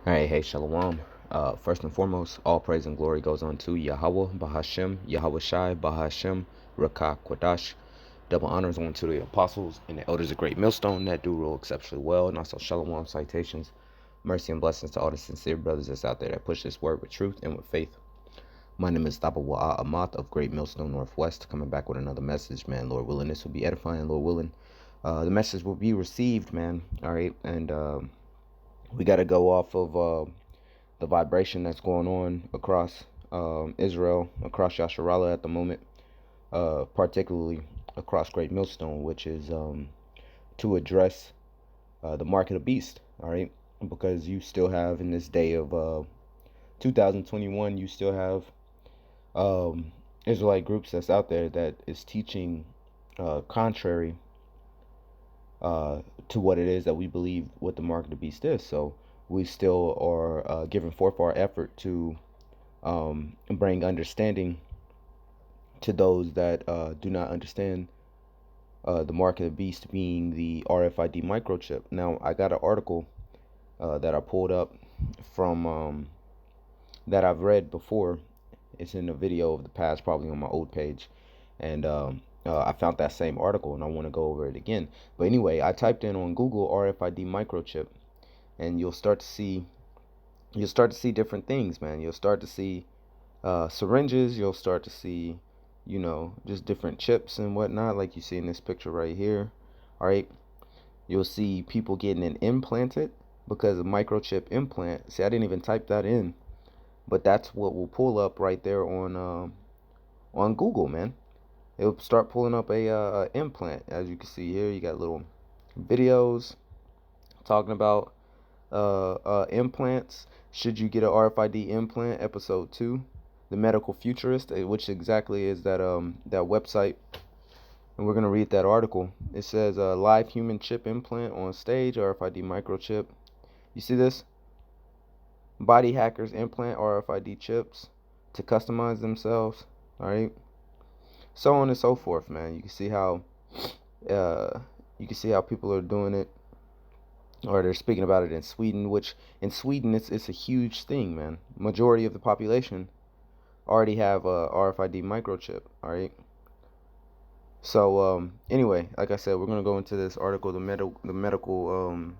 All right, hey, Shalom. First and foremost, all praise and glory goes on to Yahweh, Bahashem, Yahweh Shai, Bahashem, Rakah, Quadash. Double honors on to the apostles and the elders of Great Millstone that do rule exceptionally well. And also, Shalom citations, mercy and blessings to all the sincere brothers that's out there that push this word with truth and with faith. My name is Tabawa Amath of Great Millstone Northwest, coming back with another message, man. Lord willing, this will be edifying, Lord willing. The message will be received, man. All right, and we got to go off of the vibration that's going on across Israel, across Yasharallah at the moment, particularly across Great Millstone, which is to address the mark of the beast, all right? Because you still have, in this day of 2021, you still have Israelite groups that's out there that is teaching contrary to what it is that we believe what the mark of the beast is. So we still are giving forth our effort to bring understanding to those that do not understand the mark of the beast being the RFID microchip. Now, I got an article that I pulled up from that I've read before. It's in a video of the past, probably on my old page, and I found that same article, and I want to go over it again. But anyway, I typed in on Google RFID microchip, and you'll start to see different things, man. You'll start to see syringes. You'll start to see, just different chips and whatnot, like you see in this picture right here. All right. You'll see people getting it implanted because of microchip implant. See, I didn't even type that in, but that's what will pull up right there on Google, man. It'll start pulling up a implant. As you can see here, you got little videos talking about implants. Should you get an RFID implant? Episode 2, the medical futurist, which exactly is that website, and we're gonna read that article. It says live human chip implant on stage, RFID microchip. You see this? Body hackers implant RFID chips to customize themselves. All right, so on and so forth, man. You can see how people are doing it, or they're speaking about it in Sweden, which in Sweden it's a huge thing, man. Majority of the population already have a RFID microchip. All right. So anyway, like I said, we're gonna go into this article, the medical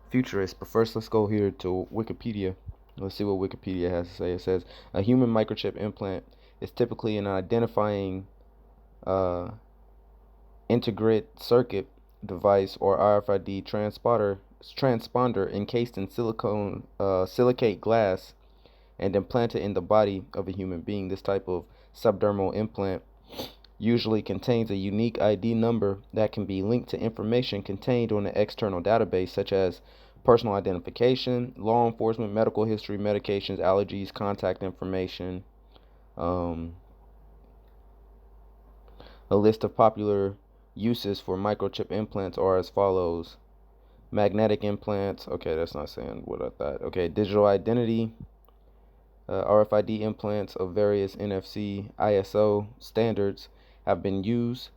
futurist. But first, let's go here to Wikipedia. Let's see what Wikipedia has to say. It says a human microchip implant is typically an identifying integrated circuit device or RFID transponder encased in silicate glass and implanted in the body of a human being. This type of subdermal implant usually contains a unique ID number that can be linked to information contained on an external database, such as personal identification, law enforcement, medical history, medications, allergies, contact information. A list of popular uses for microchip implants are as follows: magnetic implants. Okay, that's not saying what I thought. Okay, digital identity, RFID implants of various NFC, ISO standards have been used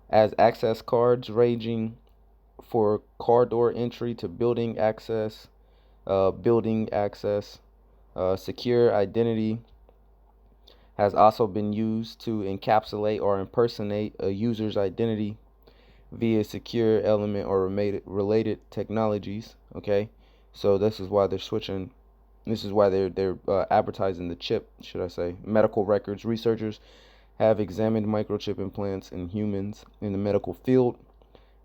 as access cards, ranging for car door entry to building access, secure identity has also been used to encapsulate or impersonate a user's identity via secure element or related technologies. Okay, so this is why they're switching. This is why they're advertising the chip, should I say? Medical records. Researchers have examined microchip implants in humans in the medical field,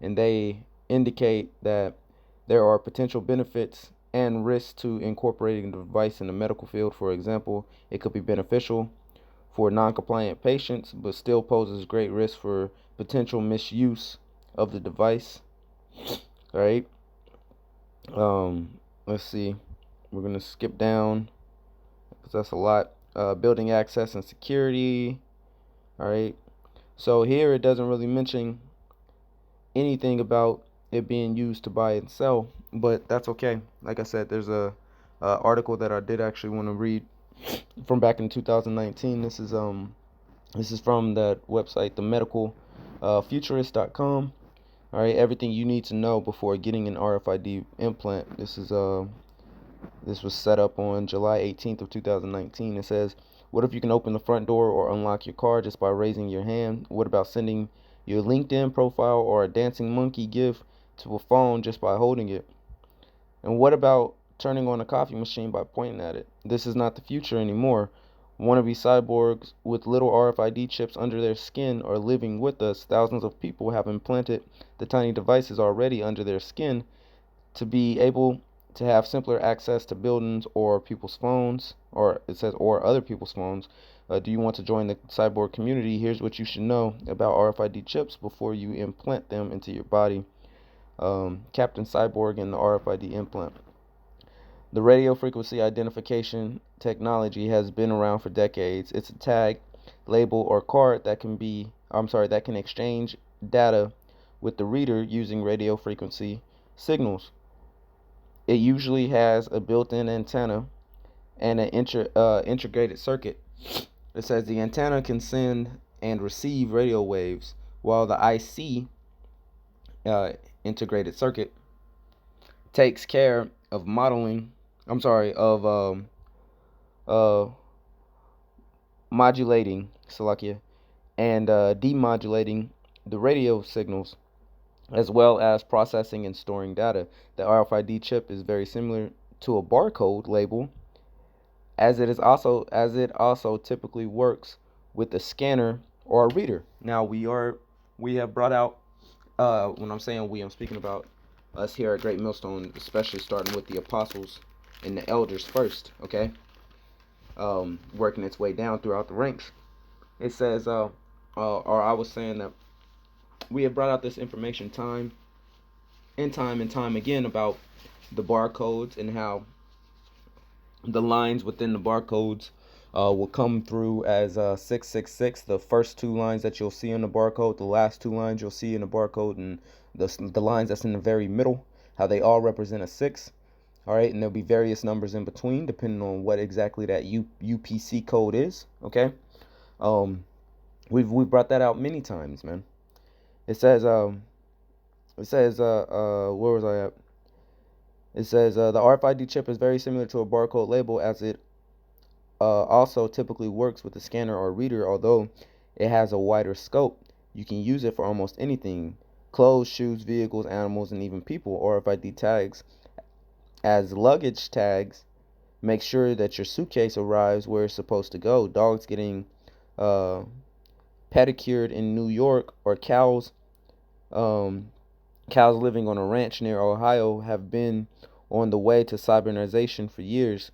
and they indicate that there are potential benefits and risks to incorporating the device in the medical field. For example, it could be beneficial for non-compliant patients, but still poses great risk for potential misuse of the device. All right. Let's see. We're gonna skip down because that's a lot. Building access and security. All right. So here it doesn't really mention anything about it being used to buy and sell, but that's okay. Like I said, there's a article that I did actually want to read from back in 2019. This is from that website, the medical futurist.com. All right, everything you need to know before getting an RFID implant. This This was set up on July 18th of 2019. It says, what if you can open the front door or unlock your car just by raising your hand? What about sending your LinkedIn profile or a dancing monkey gift to a phone just by holding it? And what about turning on a coffee machine by pointing at it? This is not the future anymore. Wannabe cyborgs with little RFID chips under their skin are living with us. Thousands of people have implanted the tiny devices already under their skin to be able to have simpler access to buildings or people's phones, or it says, or other people's phones. Do you want to join the cyborg community? Here's what you should know about RFID chips before you implant them into your body. Captain Cyborg and the RFID implant. The radio frequency identification technology has been around for decades. It's a tag, label, or card that can exchange data with the reader using radio frequency signals. It usually has a built-in antenna and an integrated circuit. It says the antenna can send and receive radio waves, while the IC integrated circuit takes care of modeling. I'm sorry, of uh, modulating Salakia and demodulating the radio signals, as well as processing and storing data. The RFID chip is very similar to a barcode label, as it also typically works with a scanner or a reader. Now we have brought out, when I'm saying we, I'm speaking about us here at Great Millstone, especially starting with the apostles and the elders first, okay? Working its way down throughout the ranks. It says, or I was saying that we have brought out this information time and time again about the barcodes and how the lines within the barcodes will come through as 666. The first two lines that you'll see in the barcode, the last two lines you'll see in the barcode, and the lines that's in the very middle, how they all represent a 6. All right, and there'll be various numbers in between depending on what exactly that UPC code is. Okay, we've brought that out many times, man. It says where was I at? It says the RFID chip is very similar to a barcode label, as it also typically works with a scanner or reader, although it has a wider scope. You can use it for almost anything: clothes, shoes, vehicles, animals, and even people. RFID tags as luggage tags make sure that your suitcase arrives where it's supposed to go. Dogs getting pedicured in New York, or cows living on a ranch near Ohio have been on the way to cybernization for years,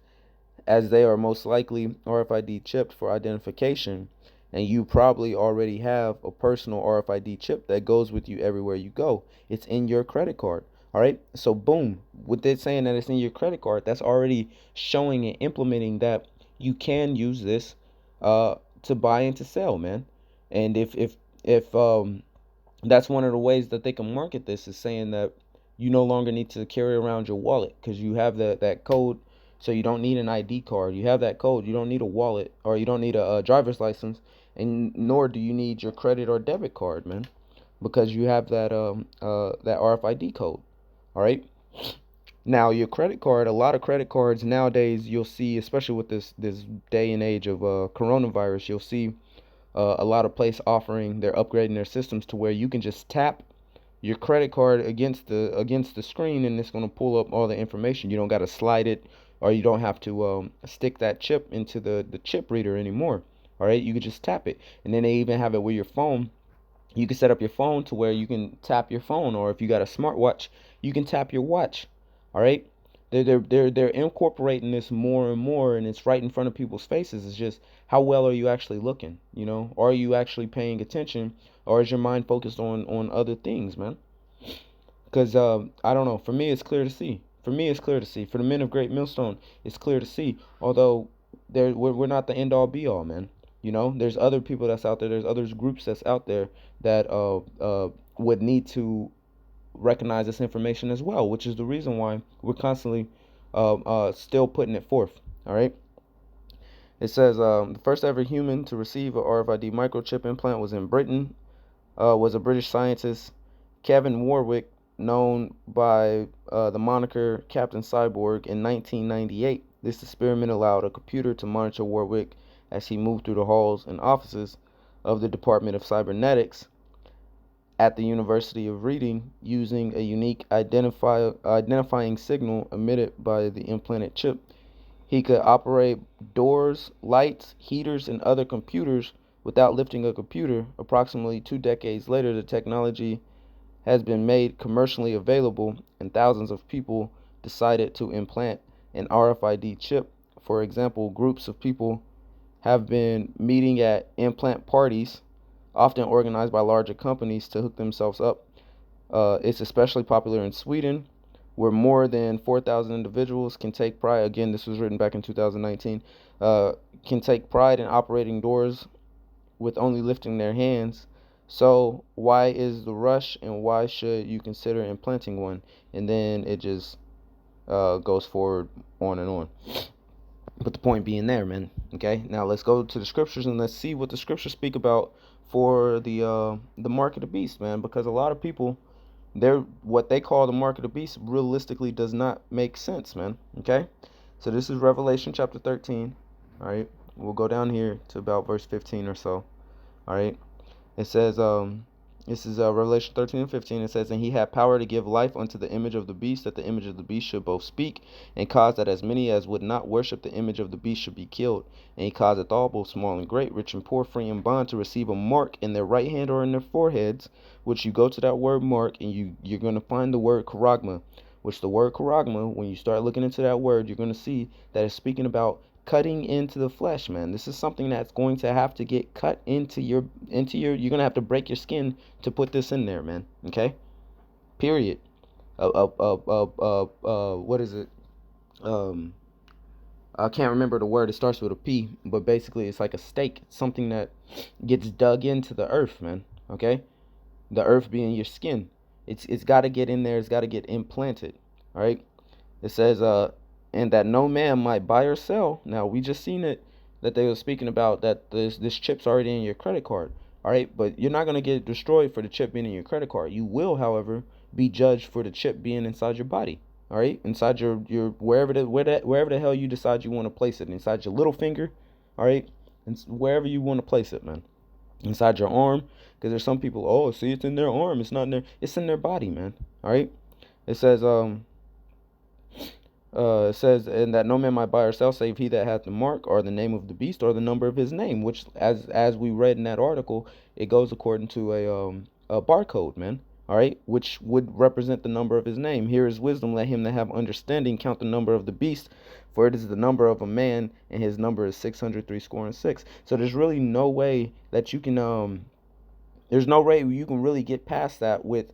as they are most likely RFID chipped for identification. And you probably already have a personal RFID chip that goes with you everywhere you go. It's in your credit card. All right. So, boom, with it saying that it's in your credit card, that's already showing and implementing that you can use this to buy and to sell, man. And if that's one of the ways that they can market this, is saying that you no longer need to carry around your wallet because you have that code. So you don't need an ID card. You have that code. You don't need a wallet, or you don't need a driver's license, and nor do you need your credit or debit card, man, because you have that RFID code. All right. Now your credit card, a lot of credit cards nowadays, you'll see, especially with this day and age of coronavirus, you'll see a lot of places offering, they're upgrading their systems to where you can just tap your credit card against the screen, and it's going to pull up all the information. You don't got to slide it, or you don't have to stick that chip into the chip reader anymore. All right, you can just tap it. And then they even have it with your phone. You can set up your phone to where you can tap your phone, or if you got a smartwatch, you can tap your watch. All right, they're incorporating this more and more, and it's right in front of people's faces. It's just, how well are you actually looking? You know, are you actually paying attention, or is your mind focused on other things, man? Because I don't know. For me, it's clear to see. For me, it's clear to see. For the men of Great Millstone, it's clear to see. Although we're not the end all be all, man. You know, there's other people that's out there. There's other groups that's out there that would need to recognize this information as well, which is the reason why we're constantly still putting it forth. All right. It says the first ever human to receive a RFID microchip implant was in Britain. Was a British scientist, Kevin Warwick. known by the moniker Captain Cyborg in 1998. This experiment allowed a computer to monitor Warwick as he moved through the halls and offices of the Department of Cybernetics at the University of Reading using a unique identifying signal emitted by the implanted chip. He could operate doors, lights, heaters, and other computers without lifting a computer. Approximately 2 decades later, the technology has been made commercially available, and thousands of people decided to implant an RFID chip. For example, groups of people have been meeting at implant parties, often organized by larger companies, to hook themselves up. It's especially popular in Sweden, where more than 4,000 individuals can take pride. Again, this was written back in 2019. Can take pride in operating doors with only lifting their hands. So why is the rush, and why should you consider implanting one? And then it just goes forward on and on. But the point being there, man. Okay, now let's go to the scriptures and let's see what the scriptures speak about for the mark of the beast, man. Because a lot of people, they're what they call the mark of the beast realistically does not make sense, man. Okay, so this is Revelation chapter 13. All right, we'll go down here to about verse 15 or so. All right, it says, this is Revelation 13 and 15. It says, and he had power to give life unto the image of the beast, that the image of the beast should both speak, and cause that as many as would not worship the image of the beast should be killed. And he causeth all, both small and great, rich and poor, free and bond, to receive a mark in their right hand or in their foreheads, which you go to that word mark, and you're going to find the word charagma, which the word charagma, when you start looking into that word, you're going to see that it's speaking about cutting into the flesh, man. This is something that's going to have to get cut you're going to have to break your skin to put this in there, man. Okay, period. What is it? um I can't remember the word. It starts with a P, but basically it's like a stake. It's something that gets dug into the earth, man. Okay, the earth being your skin. It's got to get in there. It's got to get implanted. All right. It says, and that no man might buy or sell. Now we just seen it, that they were speaking about that this chip's already in your credit card. All right, but you're not gonna get destroyed for the chip being in your credit card. You will, however, be judged for the chip being inside your body. All right, inside your wherever the hell you decide you want to place it, inside your little finger. All right, and wherever you want to place it, man. Inside your arm, because there's some people. Oh, see, it's in their arm. It's not in their. It's in their body, man. All right. It says, it says, and that no man might buy or sell save he that hath the mark, or the name of the beast, or the number of his name. Which, as we read in that article, it goes according to a barcode, man. All right, which would represent the number of his name. Here is wisdom. Let him that have understanding count the number of the beast, for it is the number of a man, and his number is 600 threescore and six. So there's really no way that you can there's no way you can really get past that with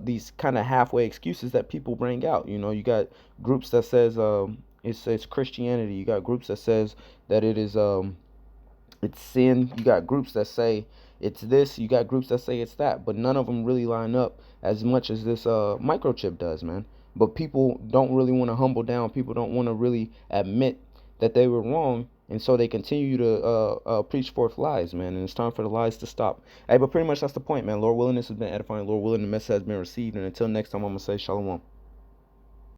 these kind of halfway excuses that people bring out. You know, you got groups that says it's Christianity. You got groups that says that it's sin. You got groups that say it's this. You got groups that say it's that. But none of them really line up as much as this microchip does, man. But people don't really want to humble down. People don't want to really admit that they were wrong, and so they continue to preach forth lies, man. And it's time for the lies to stop. Hey, but pretty much that's the point, man. Lord willing, this has been edifying. Lord willing, the message has been received. And until next time, I'm gonna say shalom.